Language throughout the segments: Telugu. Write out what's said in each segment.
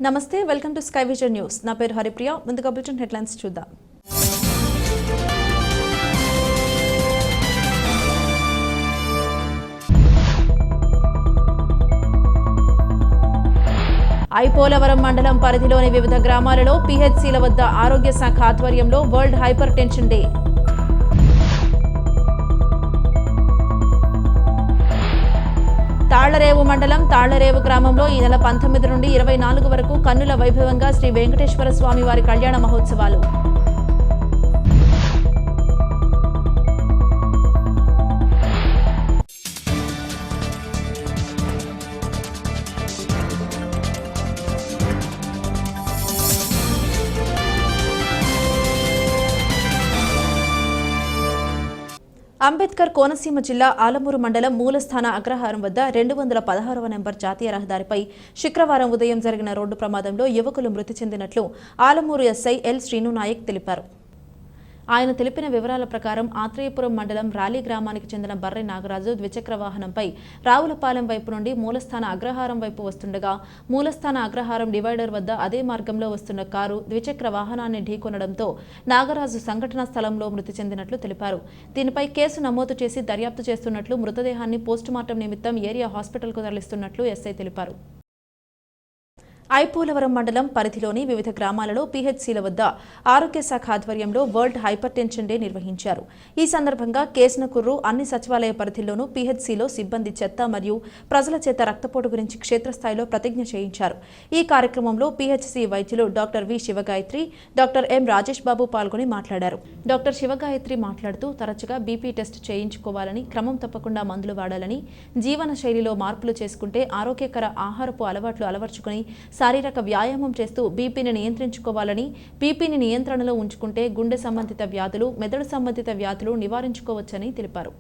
నమస్తే welcome to sky vision news నా పేరు హరిప్రియ ముందుగా బులెటిన్ హెడ్లైన్స్ చూద్దాం ఐపోలవరం మండలం పరిధిలోని వివిధ గ్రామాలలో పిహెచ్సిల వద్ద ఆరోగ్య శాఖ ఆధ్వర్యంలో world hyper tension day Thallarevu మండలం తాళ్లరేవు గ్రామంలో ఈ నెల 19 నుండి 24 వరకు కన్నుల వైభవంగా శ్రీ వెంకటేశ్వర స్వామి వారి కళ్యాణ మహోత్సవాలు అంబేద్కర్ కోనసీమ జిల్లా ఆలమూరు మండలం మూలస్థాన అగ్రహారం వద్ద 216వ నెంబర్ జాతీయ రహదారిపై శుక్రవారం ఉదయం జరిగిన రోడ్డు ప్రమాదంలో యువకులు మృతి చెందినట్లు ఆలమూరు ఎస్ఐ ఎల్ శ్రీను నాయక్ తెలిపారు. ఆయన తెలిపిన వివరాల ప్రకారం ఆత్రేయపురం మండలం రాలి గ్రామానికి చెందిన బర్రె నాగరాజు ద్విచక్ర వాహనంపై రావులపాలెం వైపు నుండి మూలస్థాన అగ్రహారం వైపు వస్తుండగా మూలస్థాన అగ్రహారం డివైడర్ వద్ద అదే మార్గంలో వస్తున్న కారు ద్విచక్ర వాహనాన్ని ఢీకొనడంతో నాగరాజు సంఘటనా స్థలంలో మృతి చెందినట్లు తెలిపారు. దీనిపై కేసు నమోదు చేసి దర్యాప్తు చేస్తున్నట్లు, మృతదేహాన్ని పోస్టుమార్టం నిమిత్తం ఏరియా హాస్పిటల్కు తరలిస్తున్నట్లు ఎస్ఐ తెలిపారు. ఐపోలవరం మండలం పరిధిలోని వివిధ గ్రామాలలో పిహెచ్సిల వద్ద ఆరోగ్య శాఖ ఆధ్వర్యంలో వరల్డ్ హైపర్ టెన్షన్ డే నిర్వహించారు. ఈ సందర్భంగా కేసునకుర్రు అన్ని సచివాలయ పరిధిల్లోనూ పిహెచ్సిలో సిబ్బంది చెత్త మరియు ప్రజల చేత రక్తపోటు గురించి క్షేత్రస్థాయిలో ప్రతిజ్ఞ చేయించారు. ఈ కార్యక్రమంలో పిహెచ్సి వైద్యులు doctor V Sivagayatri, doctor M Rajesh Babu పాల్గొని మాట్లాడారు. డాక్టర్ శివగాయత్రి మాట్లాడుతూ తరచుగా బీపీ టెస్ట్ చేయించుకోవాలని, క్రమం తప్పకుండా మందులు వాడాలని, జీవన శైలిలో మార్పులు చేసుకుంటే ఆరోగ్యకర ఆహారపు అలవాట్లు అలవర్చుకుని శారీరక వ్యాయామం చేస్తూ బీపీని నియంత్రించుకోవాలని, బీపీని నియంత్రణలో ఉంచుకుంటే గుండె సంబంధిత వ్యాధులు, మెదడు సంబంధిత వ్యాధులు నివారించుకోవచ్చని తెలిపారు.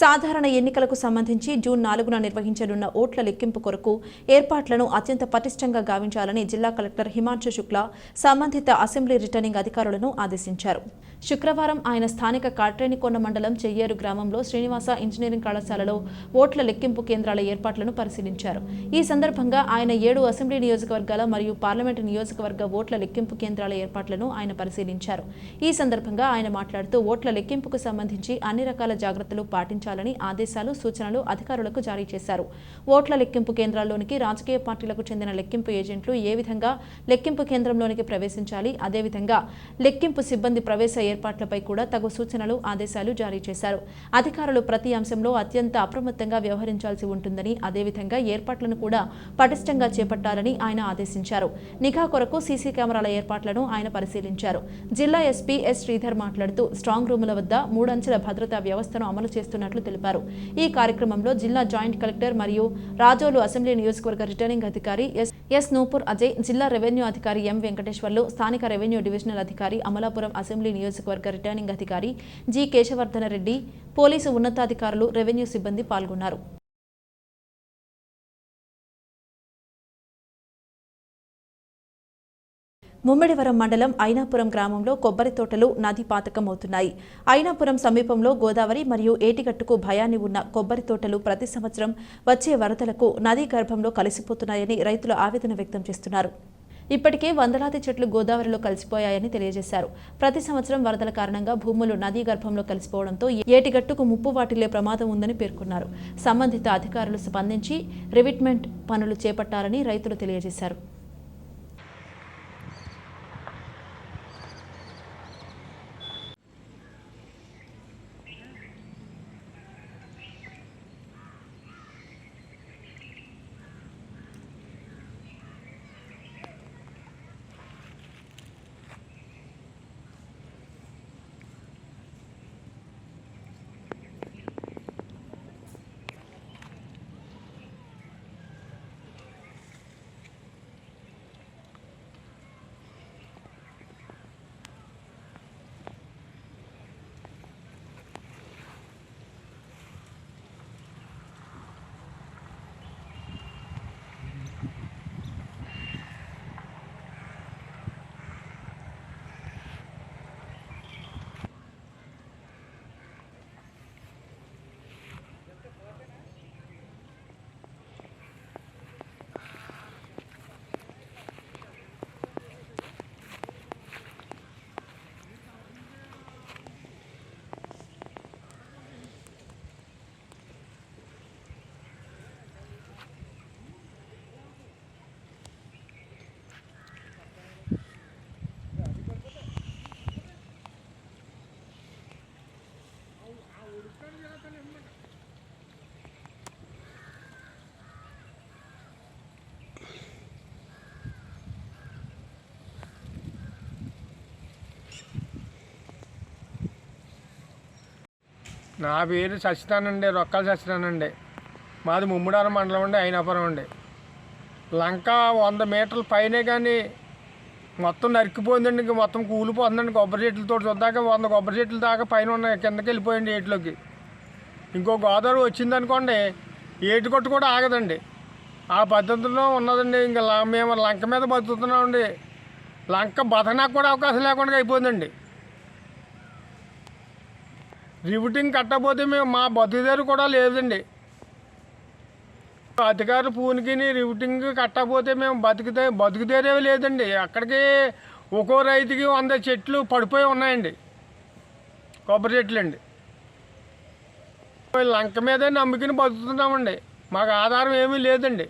సాధారణ ఎన్నికలకు సంబంధించి జూన్ 4న నిర్వహించనున్న ఓట్ల లెక్కింపు కొరకు ఏర్పాట్లను అత్యంత పటిష్టంగా గావించాలని జిల్లా కలెక్టర్ హిమాంశు శుక్లా సంబంధిత అసెంబ్లీ రిటర్నింగ్ అధికారులను ఆదేశించారు. శుక్రవారం ఆయన స్థానిక కాట్రేనికొండ మండలం చెయ్యేరు గ్రామంలో శ్రీనివాస ఇంజనీరింగ్ కళాశాలలో ఓట్ల లెక్కింపు కేంద్రాల ఏర్పాట్లను పరిశీలించారు. ఈ సందర్భంగా ఆయన 7 అసెంబ్లీ నియోజకవర్గాల మరియు పార్లమెంటు నియోజకవర్గ ఓట్ల లెక్కింపు కేంద్రాల ఏర్పాట్లను ఆయన పరిశీలించారు. ఈ సందర్భంగా ఆయన మాట్లాడుతూ ఓట్ల లెక్కింపుకు సంబంధించి అన్ని రకాల జాగ్రత్తలు పాటించాలని ఆదేశాలు, సూచనలు అధికారులకు జారీ చేశారు. ఓట్ల లెక్కింపు కేంద్రాల్లోనికి రాజకీయ పార్టీలకు చెందిన లెక్కింపు ఏజెంట్లు ఏ విధంగా లెక్కింపు కేంద్రంలోనికి ప్రవేశించాలి, అదేవిధంగా లెక్కింపు సిబ్బంది ప్రవేశ ఏర్పాట్లపై కూడా తగు సూచనలు, ఆదేశాలు జారీ చేశారు. అధికారులు ప్రతి అంశంలో అత్యంత అప్రమత్తంగా వ్యవహరించాల్సి ఉంటుందని, అదేవిధంగా ఏర్పాట్లను కూడా పటిష్టంగా చేపట్టాలని ఆయన ఆదేశించారు. నిఘా కొరకు సీసీ కెమెరాల ఏర్పాట్లను ఆయన పరిశీలించారు. జిల్లా ఎస్పీ ఎస్ శ్రీధర్ మాట్లాడుతూ స్ట్రాంగ్ రూముల వద్ద 3 అంచెల భద్రతా వ్యవస్థను అమలు చేస్తున్నట్లు తెలిపారు. ఈ కార్యక్రమంలో జిల్లా జాయింట్ కలెక్టర్ మరియు రాజోలు అసెంబ్లీ నియోజకవర్గ రిటర్నింగ్ అధికారి ఎస్ నూపూర్ అజయ్, జిల్లా రెవెన్యూ అధికారి ఎం వెంకటేశ్వర్లు, స్థానిక రెవెన్యూ డివిజనల్ అధికారి, అమలాపురం అసెంబ్లీ నియోజకవర్గ రిటర్నింగ్ అధికారి జి కేశవర్ధన రెడ్డి, పోలీసు ఉన్నతాధికారులు, రెవెన్యూ సిబ్బంది పాల్గొన్నారు. ముమ్మిడివరం మండలం ఐనాపురం గ్రామంలో కొబ్బరి తోటలు నది పాతకమవుతున్నాయి. ఐనాపురం సమీపంలో గోదావరి మరియు ఏటిగట్టుకు భయాన్ని ఉన్న కొబ్బరి తోటలు ప్రతి సంవత్సరం వచ్చే వరదలకు నదీ గర్భంలో కలిసిపోతున్నాయని రైతులు ఆవేదన వ్యక్తం చేస్తున్నారు. ఇప్పటికే వందలాది చెట్లు గోదావరిలో కలిసిపోయాయని తెలియజేశారు. ప్రతి సంవత్సరం వరదల కారణంగా భూములు నదీ గర్భంలో కలిసిపోవడంతో ఏటిగట్టుకు ముప్పు వాటిల్లే ప్రమాదం ఉందని పేర్కొన్నారు. సంబంధిత అధికారులు స్పందించి రివిట్మెంట్ పనులు చేపట్టాలని రైతులు తెలియజేశారు. నా పేరు సత్యనారాయణ, రొక్కల సత్యనారాయణ. మాది ముమ్మడారం మండలం అండి, అయినాపురం అండి. లంక 100 మీటర్ల పైనే కానీ మొత్తం నరికిపోయిందండి. ఇంక మొత్తం కూలిపోతుందండి. కొబ్బరి చెట్లతో చూద్దాక 100 కొబ్బరి చెట్ల దాకా పైన ఉన్నాయి, కిందకి వెళ్ళిపోయింది ఏటిలోకి. ఇంకో గోదావరి వచ్చిందనుకోండి, ఏటి కొట్టు కూడా ఆగదండి. ఆ పద్ధతిలో ఉన్నదండి. ఇంకా మేము లంక మీద బతుకుతున్నామండి. లంక బతకడానికి కూడా అవకాశం లేకుండా అయిపోయిందండి. రివిటింగ్ కట్టకపోతే మేము మా బతుకుదేరు కూడా లేదండి. అధికారులు పూనికి రివిటింగ్ కట్టకపోతే మేము బతుకుదేరే లేదండి. అక్కడికి ఒక్కో రైతుకి 100 చెట్లు పడిపోయి ఉన్నాయండి, కొబ్బరి చెట్లు అండి. లంక మీదే నమ్ముకుని బతుకుతున్నామండి. మాకు ఆధారం ఏమీ లేదండి.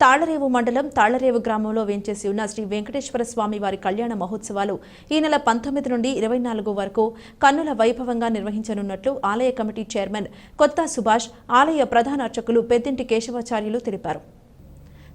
తాళ్లరేవు మండలం తాళ్లరేవు గ్రామంలో వేంచేసి ఉన్న శ్రీ వెంకటేశ్వర స్వామి వారి కళ్యాణ మహోత్సవాలు ఈ నెల 19 నుండి 24 వరకు కన్నుల వైభవంగా నిర్వహించనున్నట్లు ఆలయ కమిటీ చైర్మన్ కొత్త సుభాష్, ఆలయ ప్రధాన అర్చకులు పెద్దింటి కేశవాచార్యులు తెలిపారు.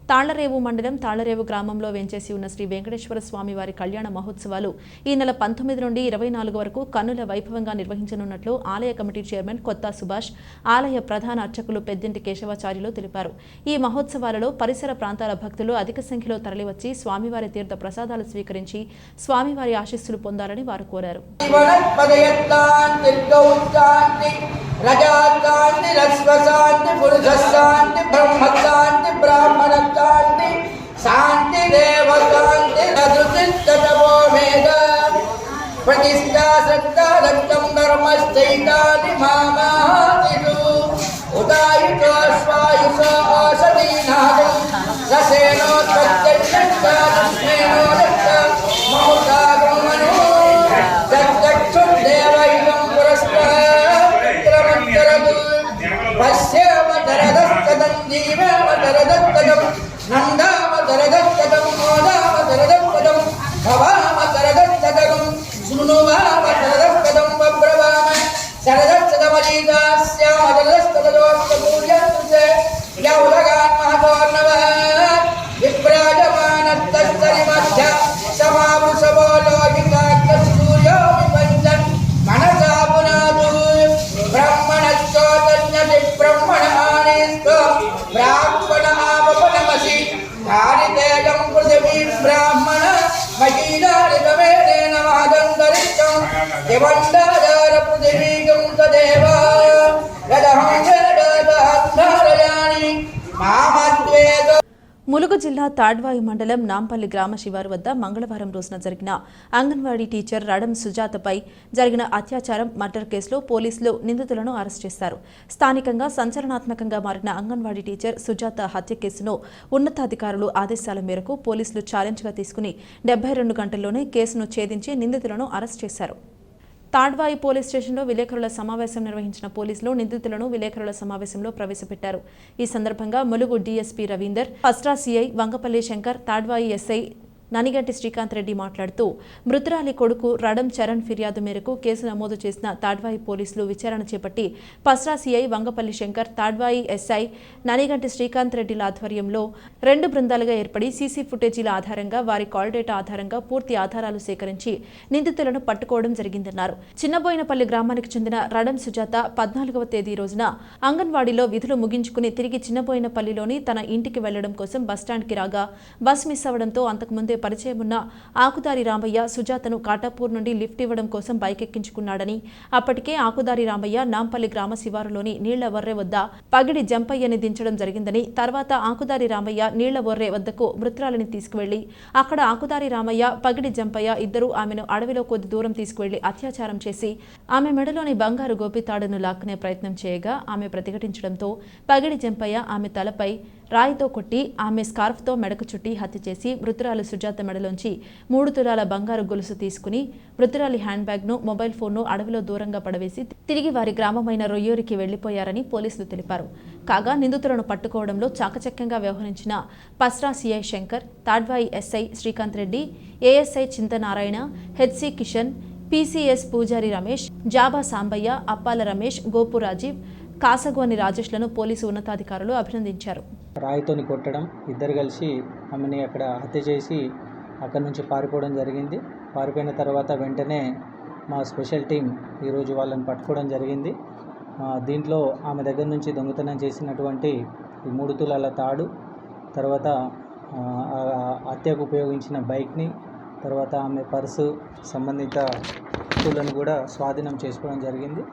తాళ్లరేవు మండలం తాళ్లరేవు గ్రామంలో వేంచేసి ఉన్న శ్రీ వెంకటేశ్వర స్వామి వారి కళ్యాణ మహోత్సవాలు ఈ నెల 19 నుండి 24 వరకు కన్నుల వైభవంగా నిర్వహించనున్నట్లు ఆలయ కమిటీ చైర్మన్ కొత్త సుభాష్, ఆలయ ప్రధాన అర్చకులు పెద్దింటి కేశవాచార్యులు తెలిపారు. ఈ మహోత్సవాలలో పరిసర ప్రాంతాల భక్తులు అధిక సంఖ్యలో తరలివచ్చి స్వామివారి తీర్థ ప్రసాదాలు స్వీకరించి స్వామివారి ఆశీస్సులు పొందాలని వారు కోరారు. రజాశాంతి రస్వశాంతి పురుషశాంతి బ్రహ్మశాంతి బ్రాహ్మణశాంతి శాంతి దేవశాంతి రజుచిత్తమోమేద ప్రతిష్టా శ్రద్ధా రక్తం ధర్మశ్చైతాని మామాతిరు ఉదాయుతో స్వాయుషో ఓషధీనాదం రసేనోత్పత్తిర్నో రక్త మౌతాగమను దక్షుం దేవైవం పశ్యామతరదస్తదం జీవామతరదస్తదం నందామతరదస్తదం మోదామతరదస్తదం భవామతరదస్తదం శృణువామతరదస్తదం బబ్రవామ శరదస్తదమలీదాస్యామతరదస్తదోస్తపూర్యంతే యౌలగాన్మహతోర్ణవ విప్రాజమానస్తరిమధ్య సమావృషభో లోహితాగ్రసూర్యో విపంచన్ మనసా పునాదు బ్రహ్మణశ్చోతన్యతి బ్రహ్మణానేస్తో బ్రాహ్మణ ఆపనమసి ధారితేజం పృథివీ బ్రాహ్మణ మహీదారితమేన మహదంతరిక్షం దివండాధార పృథివీకం తదేవ యదహం వేదాధారయాని మామద్వేద. ములుగు జిల్లా తాడ్వాయి మండలం నాంపల్లి గ్రామ శివారు వద్ద మంగళవారం రోజున జరిగిన అంగన్వాడీ టీచర్ రడం సుజాతపై జరిగిన అత్యాచారం, మర్డర్ కేసులో పోలీసులు నిందితులను అరెస్ట్ చేశారు. స్థానికంగా సంచలనాత్మకంగా మారిన అంగన్వాడీ టీచర్ సుజాత హత్య కేసును ఉన్నతాధికారులు ఆదేశాల మేరకు పోలీసులు ఛాలెంజ్గా తీసుకుని 72 గంటల్లోనే కేసును ఛేదించి నిందితులను అరెస్ట్ చేశారు. తాడ్వాయి పోలీస్ స్టేషన్లో విలేకరుల సమావేశం నిర్వహించిన పోలీసులు నిందితులను విలేకరుల సమావేశంలో ప్రవేశపెట్టారు. ఈ సందర్భంగా Mulugu DSP Ravinder, Pasra CI Vangapalli Shankar, Tadvai SI Naniganti Srikanth Reddy మాట్లాడుతూ మృతురాలి కొడుకు రడం చరణ్ ఫిర్యాదు మేరకు కేసు నమోదు చేసిన తాడ్వాయి పోలీసులు విచారణ చేపట్టి PSARA CI Vangapalli Shankar, Tadvai SI Naniganti Srikanth రెడ్డిల ఆధ్వర్యంలో 2 బృందాలుగా ఏర్పడి సీసీ ఫుటేజీల ఆధారంగా, వారి కాల్ డేటా ఆధారంగా పూర్తి ఆధారాలు సేకరించి నిందితులను పట్టుకోవడం జరిగిందన్నారు. చిన్నబోయినపల్లి గ్రామానికి చెందిన రడం సుజాత 14వ తేదీ రోజున అంగన్వాడీలో విధులు ముగించుకుని తిరిగి చిన్నబోయినపల్లిలోని తన ఇంటికి వెళ్లడం కోసం బస్టాండ్కి రాగా బస్ మిస్ అవ్వడంతో అంతకుముందే పరిచయం ఉన్న ఆకుదారి రామయ్య సుజాతను కాటాపూర్ నుండి లిఫ్ట్ ఇవ్వడం కోసం బైక్ ఎక్కించుకున్నాడని, అప్పటికే ఆకుదారి రామయ్య నాంపల్లి గ్రామ శివారులోని నీళ్ల వర్రె వద్ద పగిడి జంపయ్యని దించడం జరిగిందని, తర్వాత ఆకుదారి రామయ్య నీళ్ల వర్రె వద్దకు మృతురాలిని తీసుకువెళ్లి అక్కడ ఆకుదారి రామయ్య, పగిడి జంపయ్య ఇద్దరు ఆమెను అడవిలో కొద్ది దూరం తీసుకువెళ్లి అత్యాచారం చేసి ఆమె మెడలోని బంగారు గోపితాడును లాక్కునే ప్రయత్నం చేయగా ఆమె ప్రతిఘటించడంతో పగిడి జంపయ్య ఆమె తలపై రాయితో కొట్టి ఆమె స్కార్ఫ్తో మెడకు చుట్టి హత్య చేసి మృతురాలు సుజాత మెడలోంచి 3 తులాల బంగారు గొలుసు తీసుకుని మృతురాలి హ్యాండ్ బ్యాగ్ను, మొబైల్ ఫోన్ను అడవిలో దూరంగా పడవేసి తిరిగి వారి గ్రామమైన రొయ్యూరికి వెళ్లిపోయారని పోలీసులు తెలిపారు. కాగా నిందితులను పట్టుకోవడంలో చాకచక్యంగా వ్యవహరించిన Pasra CI Shankar, Tadvai SI Srikanth Reddy, ASI Chintanarayana, HC Kishan, PCs Pujari Ramesh, Jaba Sambaiah, Appala Ramesh, Gopu Rajeev, Kasagoni రాజేష్లను పోలీసు ఉన్నతాధికారులు అభినందించారు. రాయితోని కొట్టడం, ఇద్దరు కలిసి ఆమెని అక్కడ హత్య చేసి అక్కడి నుంచి పారిపోవడం జరిగింది. పారిపోయిన తర్వాత వెంటనే మా స్పెషల్ టీం ఈరోజు వాళ్ళని పట్టుకోవడం జరిగింది. దీంట్లో ఆమె దగ్గర నుంచి దొంగతనం చేసినటువంటి ఈ 3 తులాల తాడు, తర్వాత హత్యకు ఉపయోగించిన బైక్ని, తర్వాత ఆమె పర్సు, సంబంధిత వస్తువులను కూడా స్వాధీనం చేసుకోవడం జరిగింది.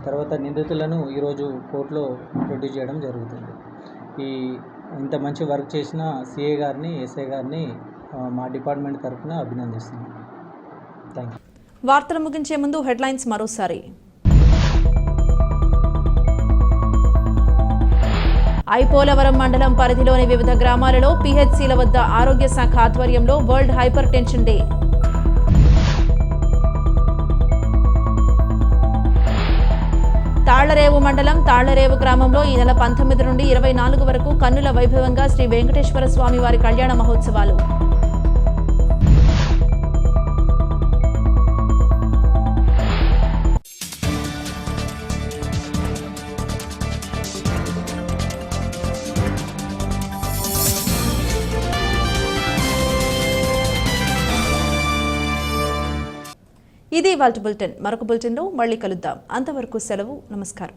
తర్వాత నిందితులను ఈరోజు కోర్టులో ప్రొడ్యూస్ చేయడం జరుగుతుంది. ఇంత మంచి వర్క్ చేసిన సిఐ గారిని, ఎస్ఐ గారిని మా డిపార్ట్మెంట్ తరఫున అభినందిస్తున్నాం. Thank you. వార్తలు ముగించే ముందు హెడ్లైన్స్ మరోసారి. ఐపోలవరం మండలం పరిధిలోని వివిధ గ్రామాలలో పిహెచ్సిల వద్ద ఆరోగ్య శాఖ ఆధ్వర్యంలో world hyper tension day. Thallarevu మండలం తాళ్లరేవు గ్రామంలో ఈ నెల 19 నుండి 24 వరకు కన్నుల వైభవంగా శ్రీ వెంకటేశ్వర స్వామి వారి కళ్యాణ మహోత్సవాలు. ఇది ఇవాల్టి బులెటిన్. మరొక బులెటిన్లో మళ్ళీ కలుద్దాం. అంతవరకు సెలవు. నమస్కారం.